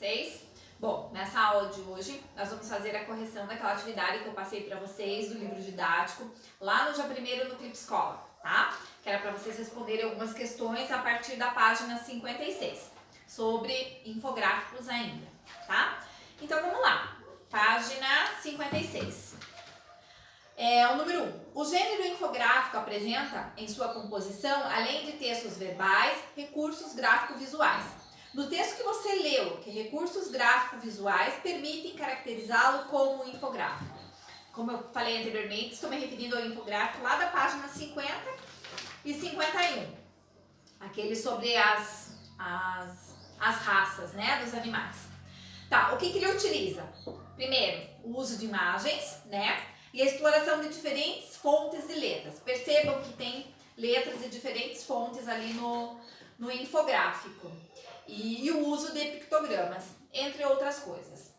vocês? Bom, nessa aula de hoje nós vamos fazer a correção daquela atividade que eu passei para vocês do livro didático lá no dia 1º no Clipe Escola, tá? Que era para vocês responderem algumas questões a partir da página 56, sobre infográficos ainda, tá? Então vamos lá, página 56. O número 1. O gênero infográfico apresenta em sua composição, além de textos verbais, recursos gráfico-visuais. No texto que você leu, que recursos gráfico-visuais permitem caracterizá-lo como infográfico. Como eu falei anteriormente, estou me referindo ao infográfico lá da página 50 e 51. Aquele sobre as raças, né, dos animais. Tá, o que ele utiliza? Primeiro, o uso de imagens, né? E a exploração de diferentes fontes e letras. Percebam que tem letras de diferentes fontes ali no infográfico. E o uso de pictogramas, entre outras coisas.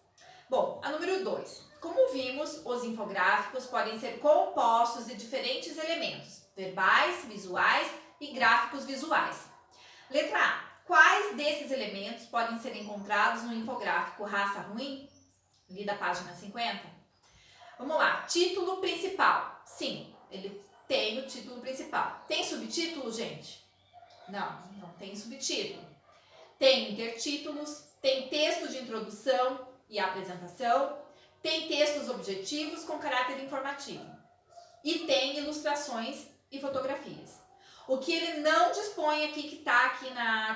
Bom, a número 2. Como vimos, os infográficos podem ser compostos de diferentes elementos, verbais, visuais e gráficos visuais. Letra A. Quais desses elementos podem ser encontrados no infográfico Raça Ruim? Ali da página 50. Vamos lá, título principal. Sim, ele tem o título principal. Tem subtítulo, gente? Não tem subtítulo. Tem intertítulos, tem texto de introdução e apresentação, tem textos objetivos com caráter informativo e tem ilustrações e fotografias. O que ele não dispõe aqui, que está aqui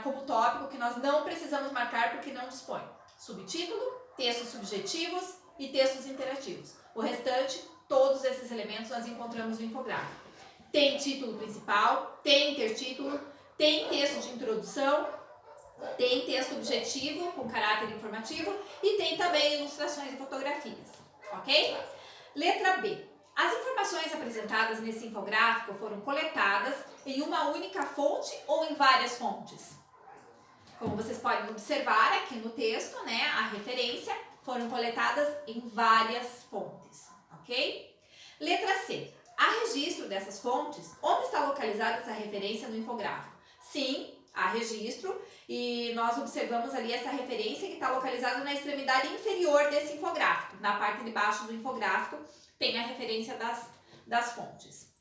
como tópico, que nós não precisamos marcar porque não dispõe. Subtítulo, textos subjetivos e textos interativos. O restante, todos esses elementos nós encontramos no infográfico. Tem título principal, tem intertítulo, tem texto de introdução, tem texto objetivo com caráter informativo e tem também ilustrações e fotografias, ok? Letra B. As informações apresentadas nesse infográfico foram coletadas em uma única fonte ou em várias fontes? Como vocês podem observar aqui no texto, né, a referência foram coletadas em várias fontes, ok? Letra C. Há registro dessas fontes? Onde está localizada essa referência no infográfico? Sim, há registro e nós observamos ali essa referência que está localizada na extremidade inferior desse infográfico. Na parte de baixo do infográfico tem a referência das fontes.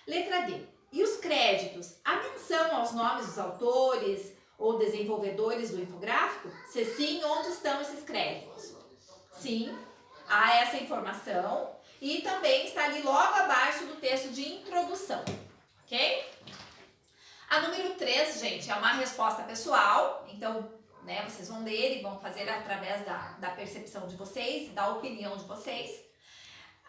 Letra D. E os créditos? Há menção aos nomes dos autores ou desenvolvedores do infográfico? Se sim, onde estão esses créditos? Sim, há essa informação e também está ali logo abaixo do texto de introdução, ok? A número 3, gente, é uma resposta pessoal, então, né, vocês vão ler e vão fazer através da percepção de vocês, da opinião de vocês.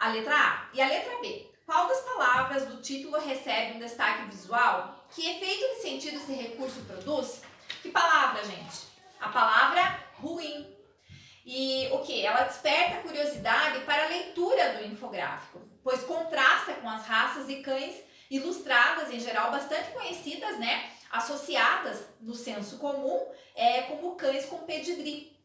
A letra A. E a letra B. Qual das palavras do título recebe um destaque visual? Que efeito de sentido esse recurso produz? Que palavra, gente? A palavra ruim. E o que? Ela desperta curiosidade para a leitura do infográfico, pois contrasta com as raças de cães ilustradas, em geral bastante conhecidas, né? Associadas no senso comum como cães com pedigree,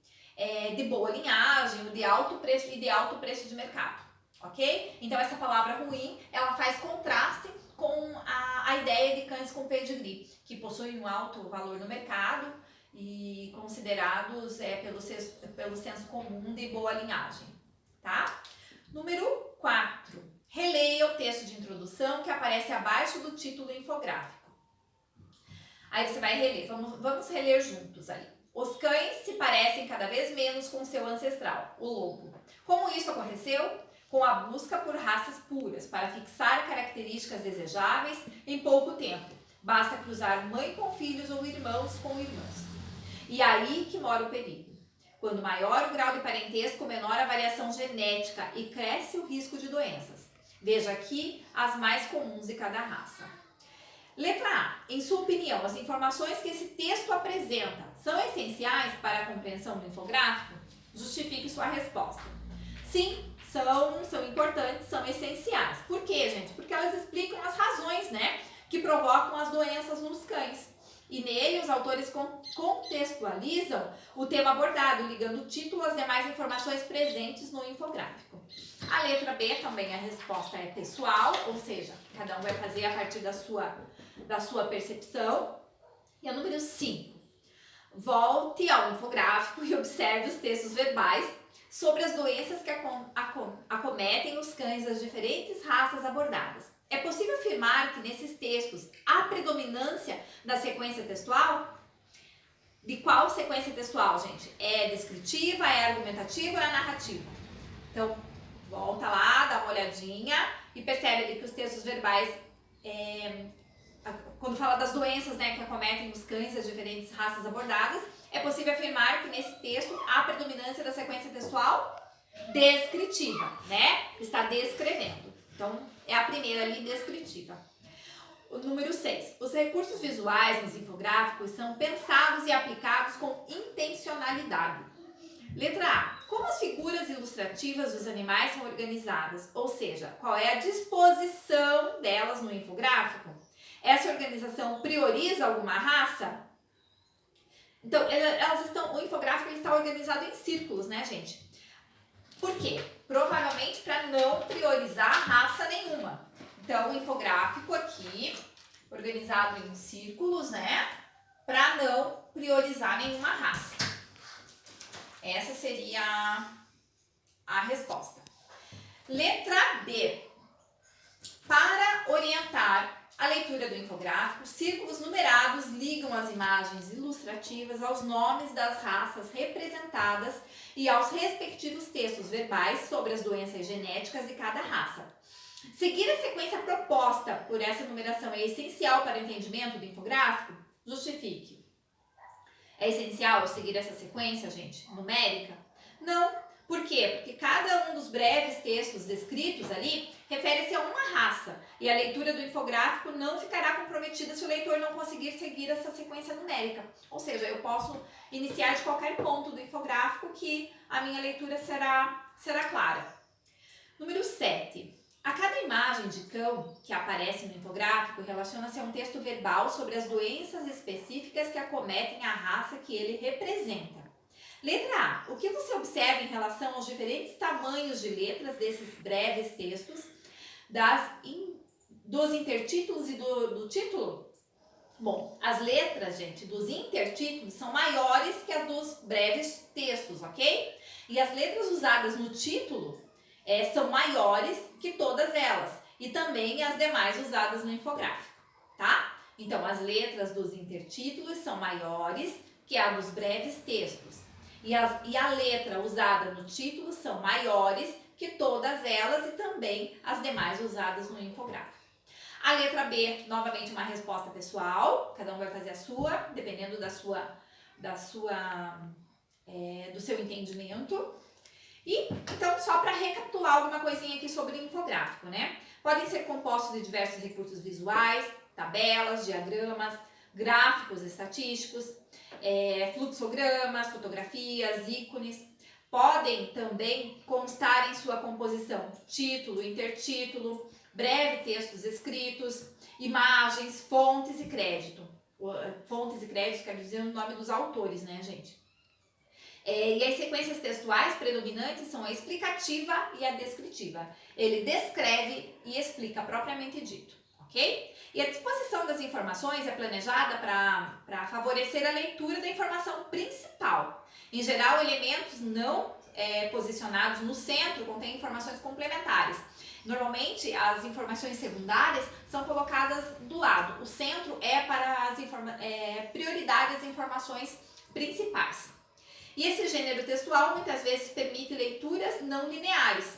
de boa linhagem, de alto preço e de alto preço de mercado, ok? Então essa palavra ruim, ela faz contraste com a ideia de cães com pedigree, que possuem um alto valor no mercado e considerados pelo senso comum de boa linhagem, tá? Número 4. Releia o texto de introdução que aparece abaixo do título infográfico. Aí você vai reler, vamos reler juntos ali. Os cães se parecem cada vez menos com seu ancestral, o lobo. Como isso aconteceu? Com a busca por raças puras, para fixar características desejáveis em pouco tempo. Basta cruzar mãe com filhos ou irmãos com irmãs. E aí que mora o perigo. Quando maior o grau de parentesco, menor a variação genética e cresce o risco de doenças. Veja aqui as mais comuns de cada raça. Letra A. Em sua opinião, as informações que esse texto apresenta são essenciais para a compreensão do infográfico? Justifique sua resposta. Sim, são importantes, são essenciais. Por quê, gente? Porque elas explicam as razões, né, que provocam as doenças nos cães. E nele, os autores contextualizam o tema abordado, ligando o título às demais informações presentes no infográfico. A letra B também, a resposta é pessoal, ou seja, cada um vai fazer a partir da sua percepção. E a número 5. volte ao infográfico e observe os textos verbais sobre as doenças que acometem os cães das diferentes raças abordadas. É possível afirmar que nesses textos há predominância da sequência textual? De qual sequência textual, gente? É descritiva, é argumentativa ou é narrativa? Então, volta lá, dá uma olhadinha e percebe ali que os textos verbais, quando fala das doenças, né, que acometem os cães das diferentes raças abordadas, é possível afirmar que nesse texto há predominância da sequência textual descritiva, né? Está descrevendo. Então, é a primeira ali, descritiva. O número 6. Os recursos visuais nos infográficos são pensados e aplicados com intencionalidade. Letra A. Como as figuras ilustrativas dos animais são organizadas? Ou seja, qual é a disposição delas no infográfico? Essa organização prioriza alguma raça? Então, o infográfico ele está organizado em círculos, né, gente? Por quê? Provavelmente para não priorizar raça nenhuma. Então, o infográfico aqui, organizado em círculos, né? Para não priorizar nenhuma raça. Essa seria a resposta. Letra B. Para orientar a leitura do infográfico, círculos numerados ligam as imagens ilustrativas aos nomes das raças representadas e aos respectivos textos verbais sobre as doenças genéticas de cada raça. Seguir a sequência proposta por essa numeração é essencial para o entendimento do infográfico? Justifique. É essencial seguir essa sequência, gente, numérica? Não. Por quê? Porque cada um dos breves textos descritos ali refere-se a uma raça e a leitura do infográfico não ficará comprometida se o leitor não conseguir seguir essa sequência numérica. Ou seja, eu posso iniciar de qualquer ponto do infográfico que a minha leitura será clara. Número 7. A cada imagem de cão que aparece no infográfico relaciona-se a um texto verbal sobre as doenças específicas que acometem a raça que ele representa. Letra A. O que você observa em relação aos diferentes tamanhos de letras desses breves textos, dos intertítulos e do título? Bom, as letras, gente, dos intertítulos são maiores que as dos breves textos, ok? E as letras usadas no título são maiores que todas elas. E também as demais usadas no infográfico, tá? Então, as letras dos intertítulos são maiores que a dos breves textos. E a letra usada no título são maiores que todas elas e também as demais usadas no infográfico. A letra B, novamente uma resposta pessoal, cada um vai fazer a sua, dependendo do seu entendimento. E, então, só para recapitular alguma coisinha aqui sobre o infográfico, né? Podem ser compostos de diversos recursos visuais, tabelas, diagramas, gráficos estatísticos, fluxogramas, fotografias, ícones. Podem também constar em sua composição título, intertítulo, breve textos escritos, imagens, fontes e crédito. Fontes e créditos quer dizer o nome dos autores, né, gente? E as sequências textuais predominantes são a explicativa e a descritiva. Ele descreve e explica propriamente dito, ok? E a disposição das informações é planejada para favorecer a leitura da informação principal. Em geral, elementos não posicionados no centro contêm informações complementares. Normalmente, as informações secundárias são colocadas do lado. O centro é para prioridade as informações principais. E esse gênero textual muitas vezes permite leituras não lineares,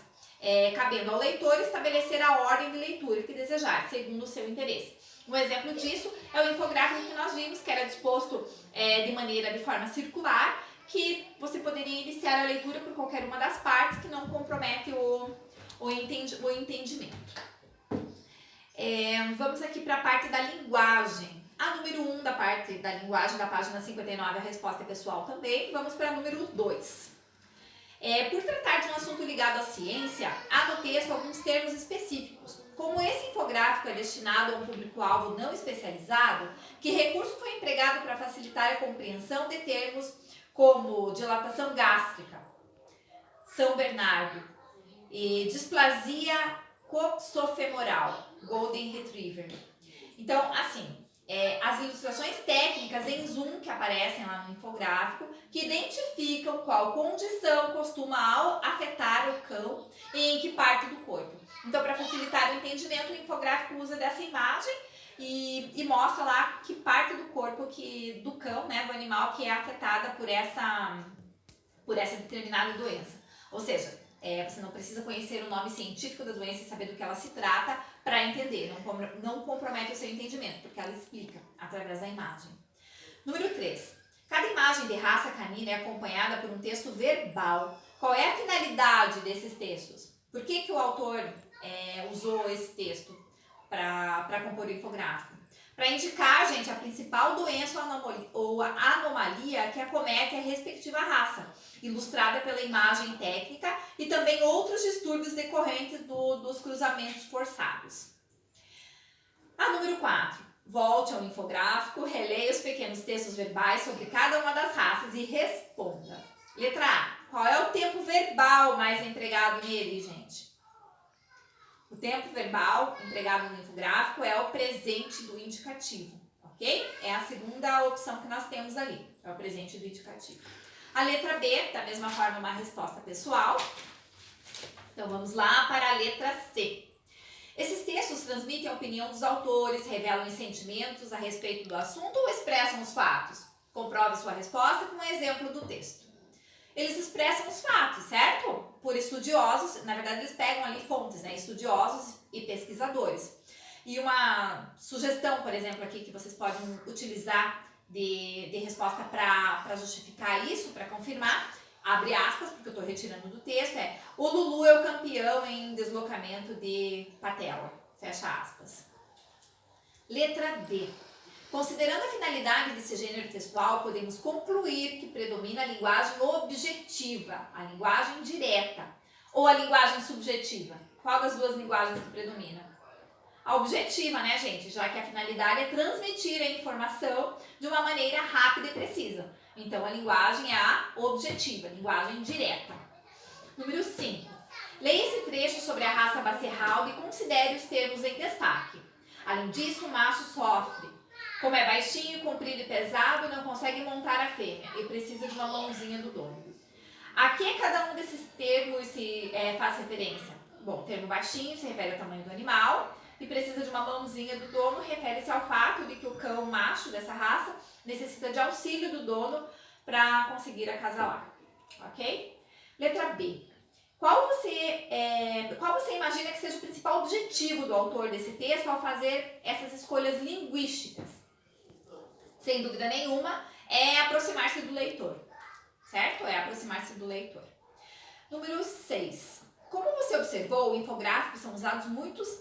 cabendo ao leitor estabelecer a ordem de leitura que desejar, segundo o seu interesse. Um exemplo disso é o infográfico que nós vimos, que era disposto de forma circular, que você poderia iniciar a leitura por qualquer uma das partes que não compromete o entendimento. Vamos aqui para a parte da linguagem. A número 1 da parte da linguagem, da página 59, a resposta é pessoal também. Vamos para a número 2. Por tratar de um assunto ligado à ciência, há no texto alguns termos específicos. Como esse infográfico é destinado a um público-alvo não especializado, que recurso foi empregado para facilitar a compreensão de termos como dilatação gástrica, São Bernardo, e displasia coxofemoral, Golden Retriever. Então, assim, as ilustrações técnicas em zoom que aparecem lá no infográfico, que identificam qual condição costuma afetar o cão e em que parte do corpo. Então, para facilitar o entendimento, o infográfico usa dessa imagem e mostra lá que parte do corpo do cão, né, do animal, que é afetada por essa determinada doença. Ou seja, você não precisa conhecer o nome científico da doença e saber do que ela se trata para entender. Não compromete o seu entendimento, porque ela explica através da imagem. Número 3. Cada imagem de raça canina é acompanhada por um texto verbal. Qual é a finalidade desses textos? Por que o autor usou esse texto para compor o infográfico? Para indicar, gente, a principal doença ou anomalia que acomete a respectiva raça, ilustrada pela imagem técnica, e também outros distúrbios decorrentes dos cruzamentos forçados. A número 4. Volte ao infográfico, releia os pequenos textos verbais sobre cada uma das raças e responda. Letra A. Qual é o tempo verbal mais empregado nele, gente? O tempo verbal empregado no infográfico é o presente do indicativo, ok? É a segunda opção que nós temos ali, é o presente do indicativo. A letra B, da mesma forma, uma resposta pessoal. Então, vamos lá para a letra C. Esses textos transmitem a opinião dos autores, revelam os sentimentos a respeito do assunto ou expressam os fatos? Comprove sua resposta com um exemplo do texto. Eles expressam os fatos, certo? Por estudiosos, na verdade eles pegam ali fontes, né? Estudiosos e pesquisadores. E uma sugestão, por exemplo, aqui que vocês podem utilizar de resposta para justificar isso, para confirmar, abre aspas, porque eu estou retirando do texto, o Lulu é o campeão em deslocamento de patela, fecha aspas. Letra D. Considerando a finalidade desse gênero textual, podemos concluir que predomina a linguagem objetiva, a linguagem direta, ou a linguagem subjetiva. Qual das duas linguagens que predomina? A objetiva, né, gente? Já que a finalidade é transmitir a informação de uma maneira rápida e precisa. Então, a linguagem é a objetiva, a linguagem direta. Número 5. Leia esse trecho sobre a raça Basset-Hound e considere os termos em destaque. Além disso, o macho sofre. Como é baixinho, comprido e pesado, não consegue montar a fêmea e precisa de uma mãozinha do dono. A que cada um desses termos faz referência? Bom, o termo baixinho se refere ao tamanho do animal e precisa de uma mãozinha do dono refere-se ao fato de que o cão macho dessa raça necessita de auxílio do dono para conseguir acasalar. Ok? Letra B. Qual você imagina que seja o principal objetivo do autor desse texto ao fazer essas escolhas linguísticas? Sem dúvida nenhuma, é aproximar-se do leitor, certo? É aproximar-se do leitor. Número 6. Como você observou, o infográfico são usados muitos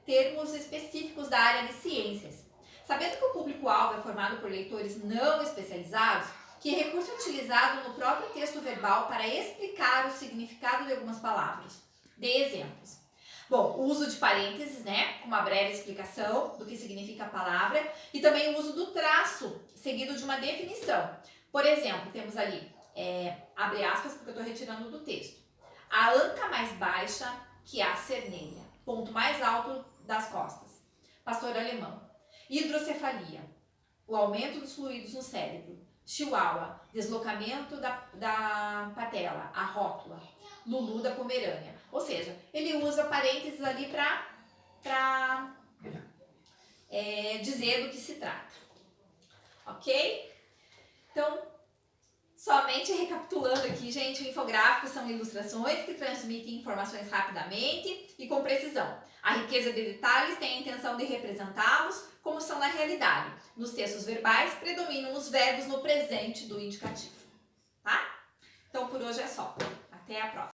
termos específicos da área de ciências. Sabendo que o público-alvo é formado por leitores não especializados, que recurso é utilizado no próprio texto verbal para explicar o significado de algumas palavras? Dê exemplos. Bom, o uso de parênteses, né, com uma breve explicação do que significa a palavra, e também o uso do traço, seguido de uma definição. Por exemplo, temos ali, abre aspas, porque eu estou retirando do texto. A anca mais baixa que a cernelha, ponto mais alto das costas. Pastor alemão. Hidrocefalia, o aumento dos fluidos no cérebro. Chihuahua, deslocamento da patela, a rótula. Lulu da Pomerânia. Ou seja, ele usa parênteses ali para dizer do que se trata. Ok? Então, somente recapitulando aqui, gente, o infográfico são ilustrações que transmitem informações rapidamente e com precisão. A riqueza de detalhes tem a intenção de representá-los como são na realidade. Nos textos verbais, predominam os verbos no presente do indicativo. Tá? Então, por hoje é só. Até a próxima.